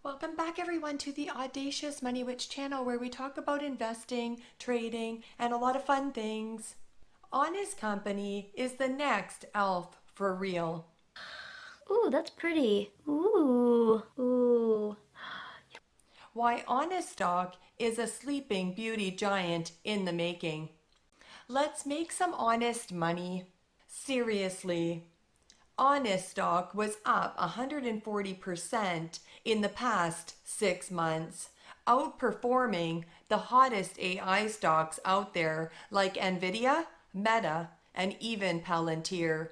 Welcome back everyone to the Audacious Money Witch channel where we talk about investing, trading, and a lot of fun things. Honest Company is the next elf for real. Ooh, that's pretty. Ooh. Why Honest Stock is a sleeping beauty giant in the making. Let's make some honest money. Seriously. Honest Stock was up 140% in the past 6 months, outperforming the hottest AI stocks out there like Nvidia, Meta, and even Palantir.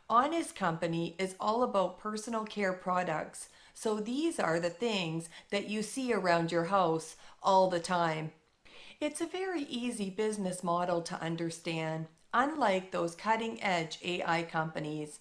Honest Company is all about personal care products, so these are the things that you see around your house all the time. It's a very easy business model to understand, unlike those cutting edge AI companies.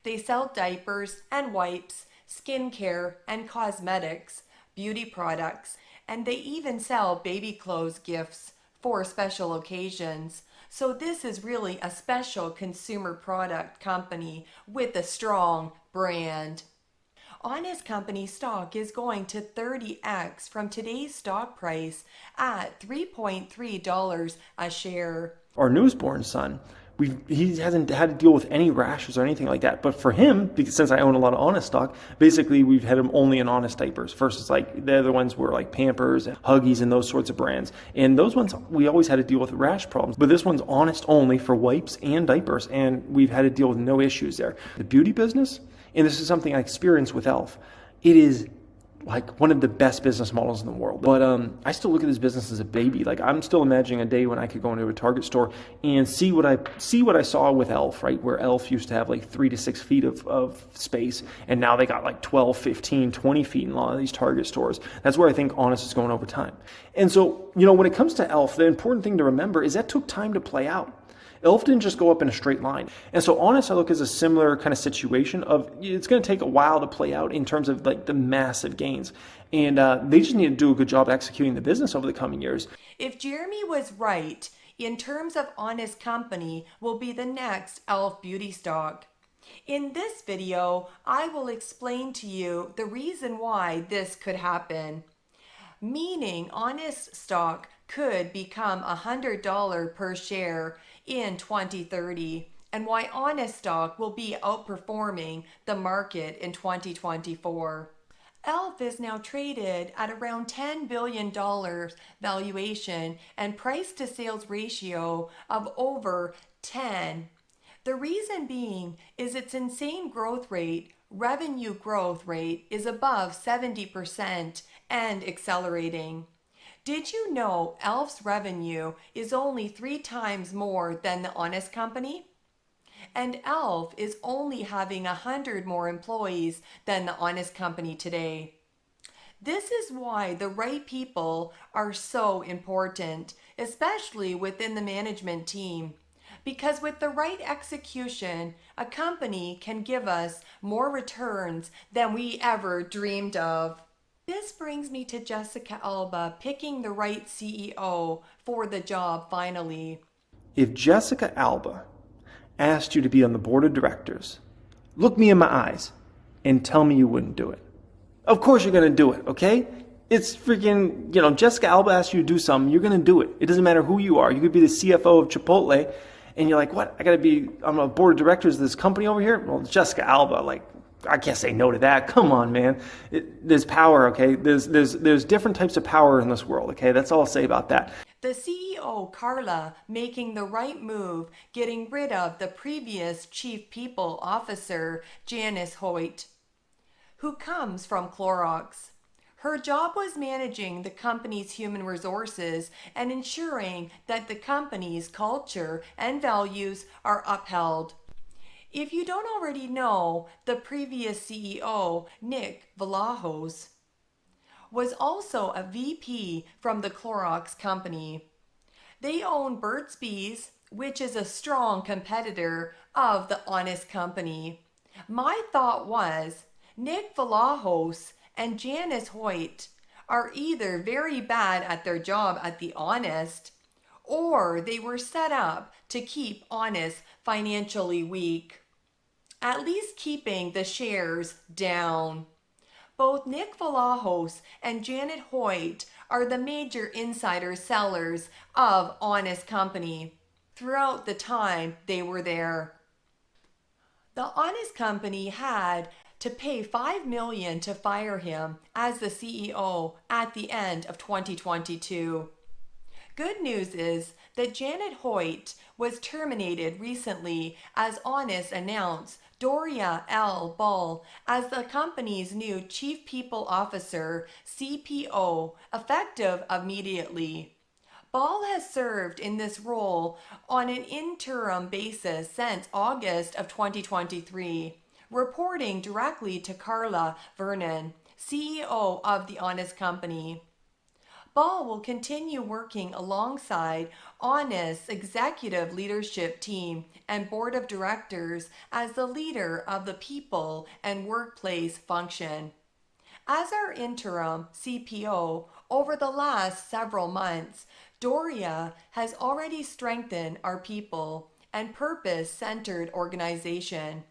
They sell diapers and wipes, skincare and cosmetics, beauty products, and they even sell baby clothes gifts for special occasions. So, this is really a special consumer product company with a strong brand. Honest Company stock is going to 30x from today's stock price at $3.3 a share. Our newsborn son, he hasn't had to deal with any rashes or anything like that. But for him, because since I own a lot of Honest stock, basically we've had him only in Honest diapers versus like the other ones were like Pampers and Huggies and those sorts of brands. And those ones we always had to deal with rash problems. But this one's Honest only for wipes and diapers, and we've had to deal with no issues there. The beauty business, and this is something I experienced with Elf, it is like one of the best business models in the world. But I still look at this business as a baby. Like I'm still imagining a day when I could go into a Target store and see what I saw with Elf, right? Where Elf used to have like 3 to 6 feet of space, and now they got like 12, 15, 20 feet in a lot of these Target stores. That's where I think Honest is going over time. And so, when it comes to Elf, the important thing to remember is that took time to play out. Elf didn't just go up in a straight line. And so Honest, I look as a similar kind of situation of it's going to take a while to play out in terms of like the massive gains. And they just need to do a good job executing the business over the coming years. If Jeremy was right in terms of Honest Company will be the next elf beauty stock. In this video, I will explain to you the reason why this could happen. Meaning Honest stock could become $100 per share in 2030, and why Honest stock will be outperforming the market in 2024. ELF is now traded at around $10 billion valuation and price to sales ratio of over 10. The reason being is its insane growth rate, revenue growth rate is above 70% and accelerating. Did you know ELF's revenue is only 3 times more than the Honest Company? And ELF is only having 100 more employees than the Honest Company today. This is why the right people are so important, especially within the management team. Because with the right execution, a company can give us more returns than we ever dreamed of. This brings me to Jessica Alba picking the right CEO for the job finally. If Jessica Alba asked you to be on the board of directors, look me in my eyes and tell me you wouldn't do it. Of course you're going to do it, okay? It's freaking, Jessica Alba asks you to do something, you're going to do it. It doesn't matter who you are. You could be the CFO of Chipotle, and you're like, what? I'm a board of directors of this company over here? Well, it's Jessica Alba. Like, I can't say no to that. Come on, man. There's power, okay? There's different types of power in this world, okay? That's all I'll say about that. The CEO, Carla, making the right move, getting rid of the previous Chief People Officer, Janice Hoyt, who comes from Clorox. Her job was managing the company's human resources and ensuring that the company's culture and values are upheld. If you don't already know, the previous CEO, Nick Vlahos, was also a VP from the Clorox company. They own Burt's Bees, which is a strong competitor of the Honest Company. My thought was, Nick Vlahos and Janice Hoyt are either very bad at their job at the Honest, or they were set up to keep Honest financially weak. At least keeping the shares down. Both Nick Vlahos and Janet Hoyt are the major insider sellers of Honest Company throughout the time they were there. The Honest Company had to pay $5 million to fire him as the CEO at the end of 2022. Good news is that Janet Hoyt was terminated recently as Honest announced Doria L. Ball as the company's new Chief People Officer, CPO, effective immediately. Ball has served in this role on an interim basis since August of 2023, reporting directly to Carla Vernon, CEO of The Honest Company. Ball will continue working alongside Honest's executive leadership team and board of directors as the leader of the people and workplace function. As our interim CPO over the last several months, Doria has already strengthened our people and purpose-centered organization,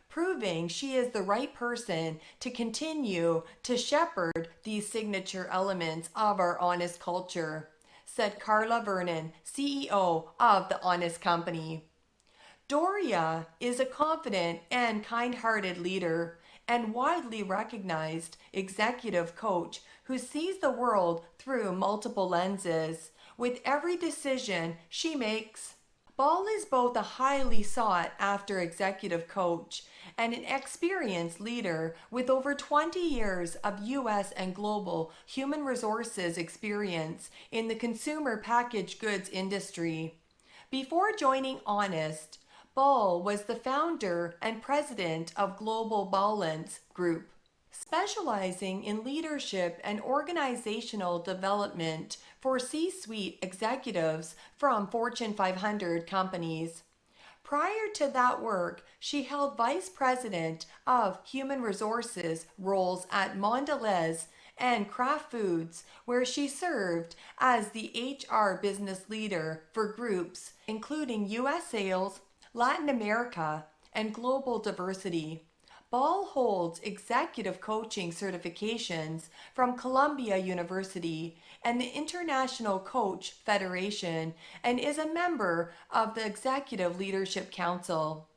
proving she is the right person to continue to shepherd these signature elements of our honest culture, said Carla Vernon, CEO of The Honest Company. Doria is a confident and kind-hearted leader and widely recognized executive coach who sees the world through multiple lenses with every decision she makes. Ball is both a highly sought after executive coach and an experienced leader with over 20 years of U.S. and global human resources experience in the consumer packaged goods industry. Before joining Honest, Ball was the founder and president of Global Balance Group, specializing in leadership and organizational development for C-suite executives from Fortune 500 companies. Prior to that work, she held vice president of human resources roles at Mondelez and Kraft Foods, where she served as the HR business leader for groups including U.S. sales, Latin America, and global diversity. Ball holds executive coaching certifications from Columbia University and the International Coach Federation and is a member of the Executive Leadership Council.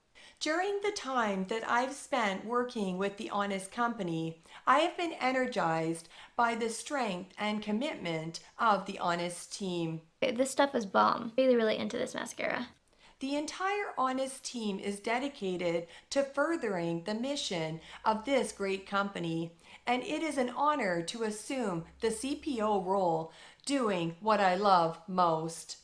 During the time that I've spent working with The Honest Company, I have been energized by the strength and commitment of the Honest team. This stuff is bomb. Really, really into this mascara. The entire Honest team is dedicated to furthering the mission of this great company, and it is an honor to assume the CPO role, doing what I love most.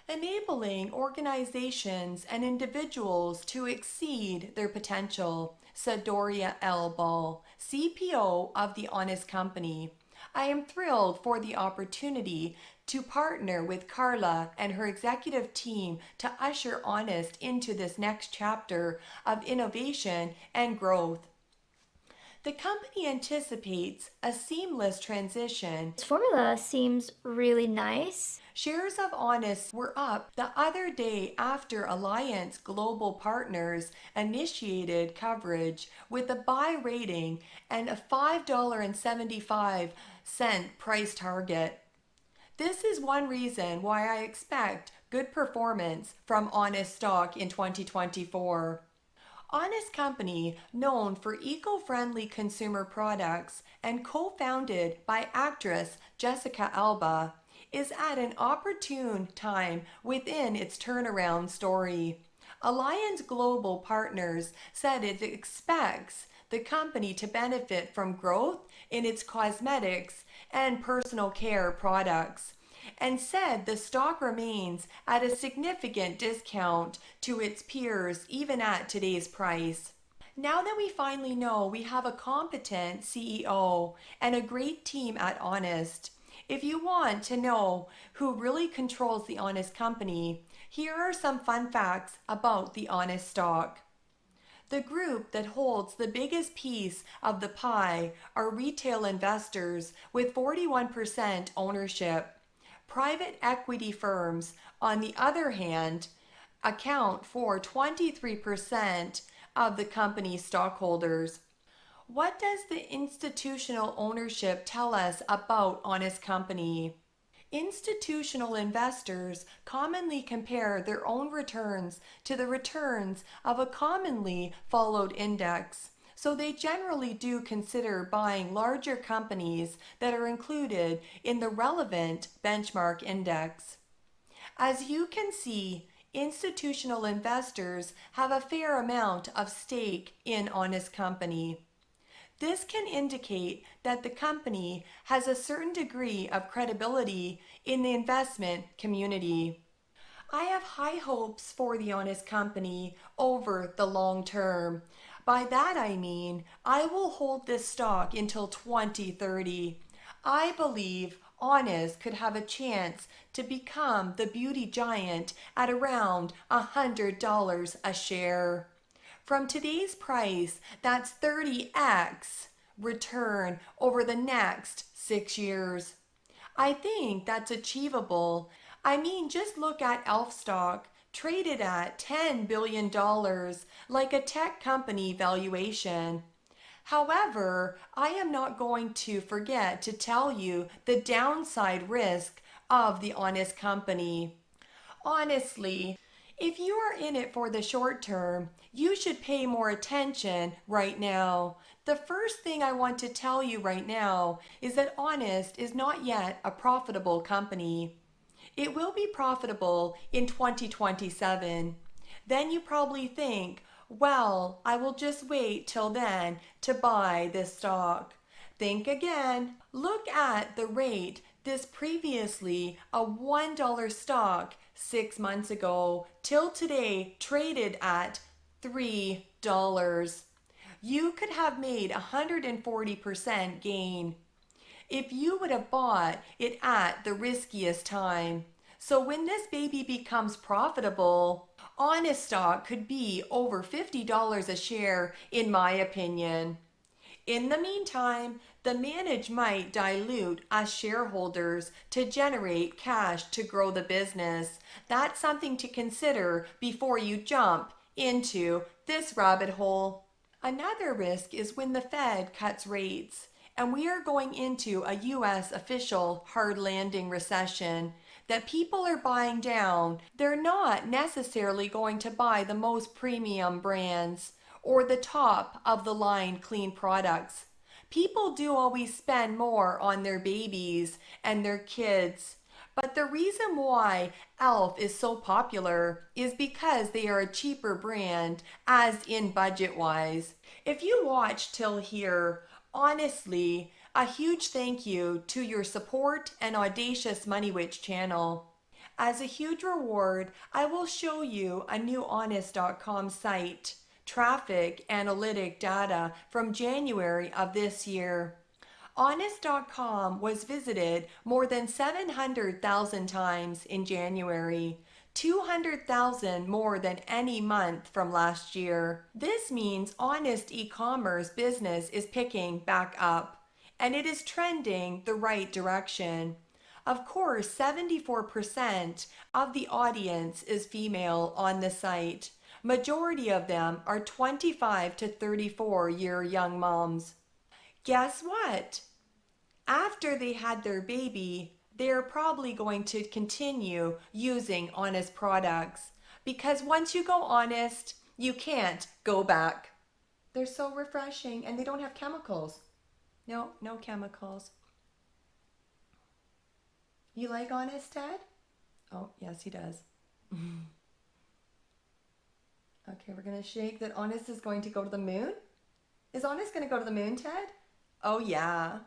Enabling organizations and individuals to exceed their potential, said Doria L. Ball, CPO of The Honest Company. I am thrilled for the opportunity to partner with Carla and her executive team to usher Honest into this next chapter of innovation and growth. The company anticipates a seamless transition. This formula seems really nice. Shares of Honest were up the other day after Alliance Global Partners initiated coverage with a buy rating and a $5.75 price target. This is one reason why I expect good performance from Honest stock in 2024. Honest Company, known for eco-friendly consumer products and co-founded by actress Jessica Alba, is at an opportune time within its turnaround story. Alliance Global Partners said it expects the company to benefit from growth in its cosmetics and personal care products, and said the stock remains at a significant discount to its peers even at today's price. Now that we finally know we have a competent CEO and a great team at Honest, if you want to know who really controls the Honest Company, here are some fun facts about the Honest stock. The group that holds the biggest piece of the pie are retail investors with 41% ownership. Private equity firms, on the other hand, account for 23% of the company's stockholders. What does the institutional ownership tell us about Honest Company? Institutional investors commonly compare their own returns to the returns of a commonly followed index. So they generally do consider buying larger companies that are included in the relevant benchmark index. As you can see, institutional investors have a fair amount of stake in Honest Company. This can indicate that the company has a certain degree of credibility in the investment community. I have high hopes for the Honest Company over the long term. By that I mean I will hold this stock until 2030. I believe Honest could have a chance to become the beauty giant at around $100 a share. From today's price, that's 30x return over the next 6 years. I think that's achievable. I mean, just look at Elf stock, traded at $10 billion, like a tech company valuation. However, I am not going to forget to tell you the downside risk of the Honest Company. Honestly, if you are in it for the short term, you should pay more attention right now. The first thing I want to tell you right now is that Honest is not yet a profitable company. It will be profitable in 2027. Then you probably think, well, I will just wait till then to buy this stock. Think again. Look at the rate this previously a $1 stock 6 months ago till today traded at $3. You could have made 140% gain if you would have bought it at the riskiest time. So when this baby becomes profitable, Honest stock could be over $50 a share in my opinion. In the meantime, the manage might dilute us shareholders to generate cash to grow the business. That's something to consider before you jump into this rabbit hole. Another risk is when the Fed cuts rates and we are going into a US official hard landing recession that people are buying down. They're not necessarily going to buy the most premium brands or the top of the line clean products. People do always spend more on their babies and their kids. But the reason why Elf is so popular is because they are a cheaper brand, as in budget wise. If you watched till here, honestly, a huge thank you to your support and Audacious Money Witch channel. As a huge reward, I will show you a new Honest.com site, traffic analytic data from January of this year. Honest.com was visited more than 700,000 times in January, 200,000 more than any month from last year. This means Honest e-commerce business is picking back up, and it is trending the right direction. Of course, 74% of the audience is female on the site. Majority of them are 25 to 34-year young moms. Guess what? After they had their baby, they're probably going to continue using Honest products because once you go Honest, you can't go back. They're so refreshing and they don't have chemicals. No, no chemicals. You like Honest, Ted? Oh, yes, he does. Okay, we're going to shake that Honest is going to go to the moon. Is Honest going to go to the moon, Ted? Oh, yeah.